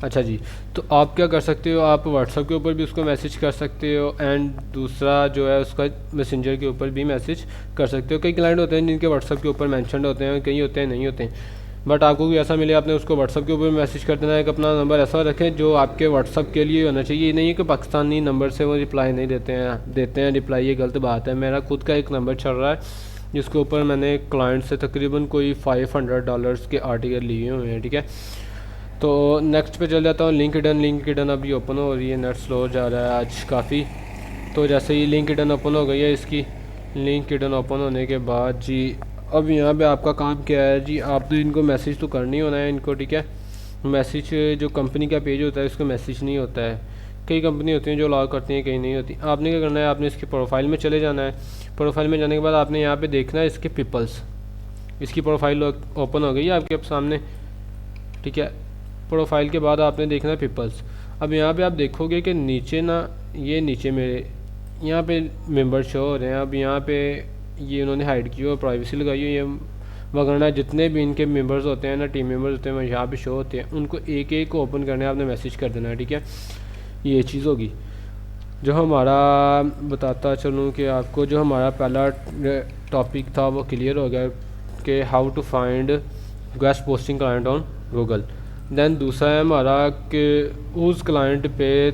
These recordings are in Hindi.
अच्छा जी, तो आप क्या कर सकते हो, आप व्हाट्सएप के ऊपर भी उसको मैसेज कर सकते हो, एंड दूसरा जो है उसका मैसेंजर के ऊपर भी मैसेज कर सकते हो। कई क्लाइंट होते हैं जिनके व्हाट्सएप के ऊपर मेंशनड होते हैं, कई होते हैं नहीं होते हैं। बट आपको कोई ऐसा मिले, आपने उसको व्हाट्सएप के ऊपर मैसेज कर देना है। एक अपना नंबर ऐसा रखें जो आपके व्हाट्सएप के लिए होना चाहिए। ये नहीं है कि पाकिस्तानी नंबर से वो रिप्लाई नहीं देते हैं रिप्लाई, ये गलत बात है। मेरा खुद का एक नंबर चल रहा है जिसके ऊपर मैंने क्लाइंट से तकरीबन कोई $500 के आर्टिकल लिए हुए हैं, ठीक है। तो नेक्स्ट पे चल जाता हूँ। लिंक्डइन अभी ओपन हो रही है, नेट स्लो जा रहा है आज काफ़ी। तो जैसे ही लिंक्डइन ओपन हो गई है, इसकी लिंक्डइन ओपन होने के बाद जी अब यहाँ पे आपका काम क्या है जी, आप तो इनको मैसेज तो करनी होना है इनको, ठीक है। मैसेज जो कंपनी का पेज होता है इसको मैसेज नहीं होता है। कई कंपनी होती हैं जो अलाउ करती हैं, कई नहीं होती। आपने क्या करना है, आपने इसकी प्रोफाइल में चले जाना है। प्रोफाइल में जाने के बाद आपने यहाँ पे देखना है इसके पीपल्स। इसकी प्रोफाइल ओपन हो गई है आपके सामने, ठीक है। प्रोफाइल के बाद आपने देखना है पीपल्स। अब यहाँ पे आप देखोगे कि नीचे ना, ये नीचे मेरे यहाँ पे मेंबर शो हो रहे हैं। अब यहाँ पे ये उन्होंने हाइड की और प्राइवेसी लगाई हुई है, वगैरह जितने भी इनके मेंबर्स होते हैं ना, टीम मेंबर्स होते हैं, वो यहाँ पे शो होते हैं। उनको एक एक को ओपन करने आपने मैसेज कर देना है, ठीक है। ये चीज़ होगी। जो हमारा बताता चलूँ कि आपको जो हमारा पहला टॉपिक था वो क्लियर हो गया कि how to find guest posting client on Google. Then दूसरा है हमारा कि उस क्लाइंट पे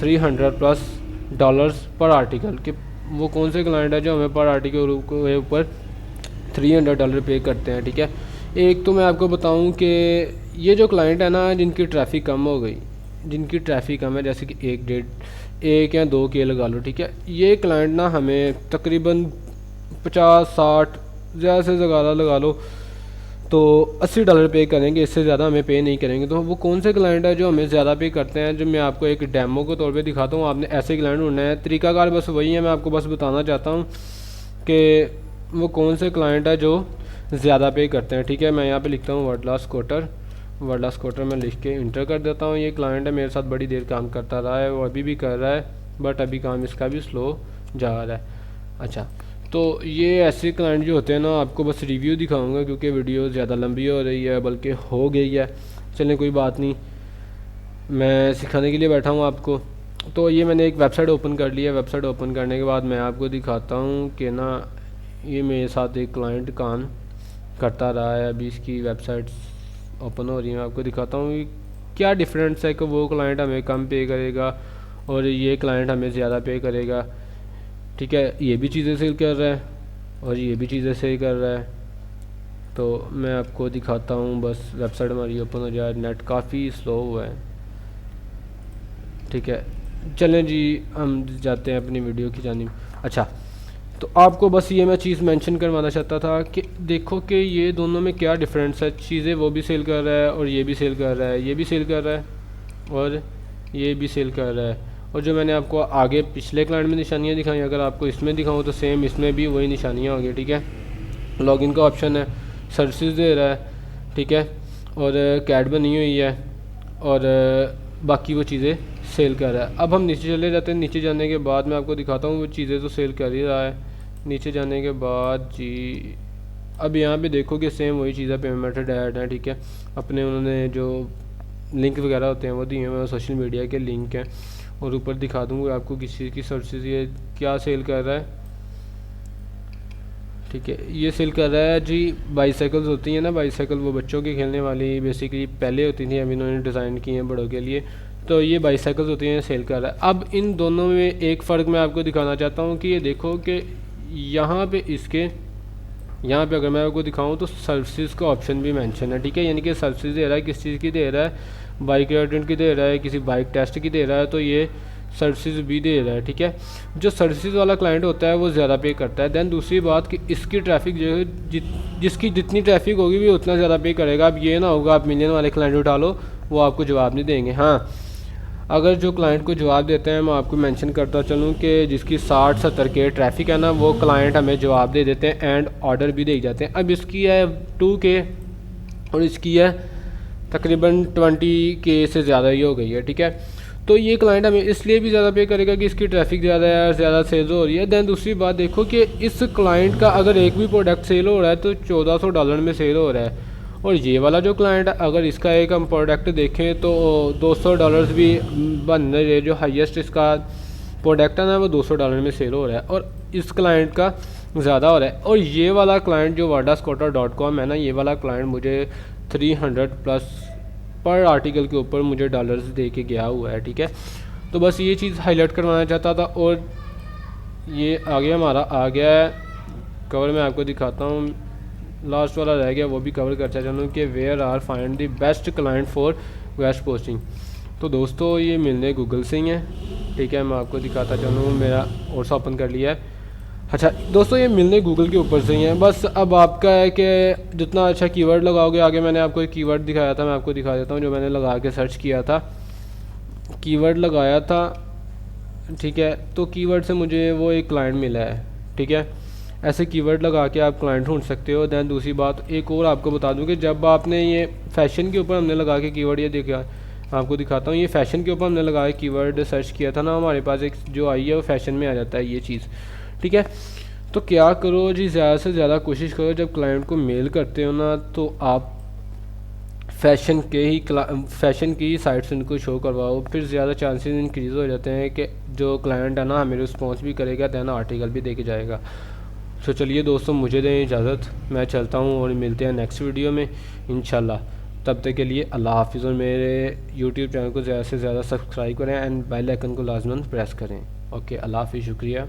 $300+ पर आर्टिकल, कि वो कौन से क्लाइंट है जो हमें पर आर्टिकल के ऊपर $300 पे करते हैं, ठीक है। एक तो मैं आपको बताऊं कि ये जो क्लाइंट है ना जिनकी ट्रैफिक कम हो गई, जिनकी ट्रैफिक कम है, जैसे कि 1 या 2 के लगा लो, ठीक है। ये क्लाइंट ना हमें तकरीबन 50-60 ज़्यादा से ज़्यादा लगा लो तो $80 पे करेंगे, इससे ज़्यादा हमें पे नहीं करेंगे। तो वो कौन से क्लाइंट है जो हमें ज़्यादा पे करते हैं, जो मैं आपको एक डेमो के तौर पे दिखाता हूँ। आपने ऐसे क्लाइंट ढूंढना है, तरीकाकार बस वही है। मैं आपको बस बताना चाहता हूँ कि वो कौन से क्लाइंट है जो ज़्यादा पे करते हैं, ठीक है। मैं यहाँ पे लिखता हूँ वर्डलास कोटर मैं लिख के इंटर कर देता हूँ। ये क्लाइंट है, मेरे साथ बड़ी देर काम करता रहा है, वो अभी भी कर रहा है, बट अभी काम इसका भी स्लो जा रहा है। अच्छा, तो ये ऐसे क्लाइंट जो होते हैं ना, आपको बस रिव्यू दिखाऊंगा क्योंकि वीडियो ज़्यादा लंबी हो रही है, बल्कि हो गई है। चलें कोई बात नहीं, मैं सिखाने के लिए बैठा हूँ आपको। तो ये मैंने एक वेबसाइट ओपन कर लिया। वेबसाइट ओपन करने के बाद मैं आपको दिखाता हूँ कि ना ये मेरे साथ एक क्लाइंट काम करता रहा है। अभी इसकी वेबसाइट ओपन हो रही है, मैं आपको दिखाता हूँ क्या डिफरेंस है कि वो क्लाइंट हमें कम पे करेगा और ये क्लाइंट हमें ज़्यादा पे करेगा, ठीक है। ये भी चीज़ें सेल कर रहा है और ये भी चीज़ें सेल कर रहा है। तो मैं आपको दिखाता हूँ, बस वेबसाइट हमारी ओपन हो जाए। नेट काफ़ी स्लो हुआ है, ठीक है। चलें जी, हम जाते हैं अपनी वीडियो की जानिब। अच्छा, तो आपको बस ये मैं चीज़ मेंशन करवाना चाहता था कि देखो कि ये दोनों में क्या डिफरेंस है। चीज़ें वो भी सेल कर रहा है और ये भी सेल कर रहा है, ये भी सेल कर रहा है और ये भी सेल कर रहा है। और जो मैंने आपको आगे पिछले क्लाइंट में निशानियाँ दिखाई, अगर आपको इसमें दिखाऊँ तो सेम इसमें भी वही निशानियाँ होंगी, ठीक है। लॉगिन का ऑप्शन है, सर्विसेज दे रहा है, ठीक है, और कैट बनी हुई है और बाकी वो चीज़ें सेल कर रहा है। अब हम नीचे चले जाते हैं। नीचे जाने के बाद मैं आपको दिखाता हूँ वो चीज़ें तो सेल कर ही रहा है। नीचे जाने के बाद जी अब यहाँ पे देखो कि सेम वही चीज़ है, पेमेंट मेथड ऐड है, ठीक है। अपने उन्होंने जो लिंक वगैरह होते हैं वो दिए हुए हैं, सोशल मीडिया के लिंक हैं। और ऊपर दिखा दूँगा आपको किस चीज़ की सर्विसेज ये क्या सेल कर रहा है, ठीक है। ये सेल कर रहा है जी बाईसाइकिल्स होती हैं ना, बाईसाइकिल वो बच्चों की खेलने वाली बेसिकली पहले होती थी, अभी इन्होंने डिज़ाइन की हैं बड़ों के लिए। तो ये बाईसाइकिल्स होती हैं, सेल कर रहा है। अब इन दोनों में एक फ़र्क मैं आपको दिखाना चाहता हूँ कि ये देखो कि यहाँ पे इसके यहाँ पे अगर मैं आपको दिखाऊँ तो सर्विसेज का ऑप्शन भी मेंशन है, ठीक है। यानी कि सर्विसेज दे रहा है, किस चीज़ की दे रहा है, बाइक एजेंट की दे रहा है, किसी बाइक टेस्ट की दे रहा है, तो ये सर्विसेज भी दे रहा है, ठीक है। जो सर्विसेज वाला क्लाइंट होता है वो ज़्यादा पे करता है। दैन दूसरी बात कि इसकी ट्रैफिक जो है जिसकी जितनी ट्रैफिक होगी वो उतना ज़्यादा पे करेगा। अब ये ना होगा आप मिलियन वाले क्लाइंट उठा लो, वो आपको जवाब नहीं देंगे। हाँ, अगर जो क्लाइंट को जवाब देते हैं, मैं आपको मेंशन करता चलूँ कि जिसकी 60-70 के ट्रैफिक है ना, वो क्लाइंट हमें जवाब दे देते हैं एंड ऑर्डर भी दे जाते हैं। अब इसकी है 2K और इसकी है तकरीबन 20K से ज़्यादा ही हो गई है, ठीक है। तो ये क्लाइंट हमें इसलिए भी ज़्यादा पे करेगा कि इसकी ट्रैफिक ज़्यादा है, ज़्यादा सेल्स हो रही है। दैन दूसरी बात देखो कि इस क्लाइंट का अगर एक भी प्रोडक्ट सेल हो रहा है तो $1400 में सेल हो रहा है और ये वाला जो क्लाइंट है, अगर इसका एक हम प्रोडक्ट देखें तो $200 भी बन रहे हैं। जो हाईएस्ट इसका प्रोडक्ट है ना वो $200 में सेल हो रहा है, और इस क्लाइंट का ज़्यादा हो रहा है। और ये वाला क्लाइंट जो wordascotter.com है ना, ये वाला क्लाइंट मुझे 300+ पर आर्टिकल के ऊपर मुझे डॉलर्स दे के गया हुआ है, ठीक है। तो बस ये चीज़ हाईलाइट करवाना चाहता था। और ये आगे हमारा आ गया है कवर, मैं आपको दिखाता हूँ। लास्ट वाला रह गया, वो भी कवर करता चलूँ कि where are find the best client for west posting. तो दोस्तों ये मिलने गूगल से ही है, ठीक है। मैं आपको दिखाता चलूँ, मेरा और ओपन कर लिया है। अच्छा दोस्तों, ये मिलने गूगल के ऊपर से ही है। बस अब आपका है कि जितना अच्छा कीवर्ड लगाओगे, आगे मैंने आपको एक कीवर्ड दिखाया था, मैं आपको दिखा देता हूँ जो मैंने लगा के सर्च किया था, कीवर्ड लगाया था, ठीक है। तो कीवर्ड से मुझे वो एक क्लाइंट मिला है, ठीक है। ऐसे कीवर्ड लगा के आप क्लाइंट ढूंढ सकते हो। दैन दूसरी बात एक और आपको बता दूं कि जब आपने ये फैशन के ऊपर हमने लगा के कीवर्ड, ये देखा आपको दिखाता हूँ, ये फैशन के ऊपर हमने लगा के कीवर्ड सर्च किया था ना, हमारे पास एक जो आई है वो फैशन में आ जाता है ये चीज़, ठीक है। तो क्या करो जी, ज़्यादा से ज़्यादा कोशिश करो जब क्लाइंट को मेल करते हो ना, तो आप फैशन की ही साइट से उनको शो करवाओ, फिर ज़्यादा चांसेस इंक्रीज़ हो जाते हैं कि जो क्लाइंट है ना हमें रिस्पॉन्स भी करेगा, दैन आर्टिकल भी दे के जाएगा। तो चलिए दोस्तों, मुझे दें इजाज़त, मैं चलता हूँ और मिलते हैं नेक्स्ट वीडियो में इंशाल्लाह। तब तक के लिए अल्लाह हाफ़िज़, और मेरे यूट्यूब चैनल को ज़्यादा से ज़्यादा सब्सक्राइब करें एंड बेल आइकन को लाजमन प्रेस करें। ओके, अल्लाह हाफ़िज़, शुक्रिया।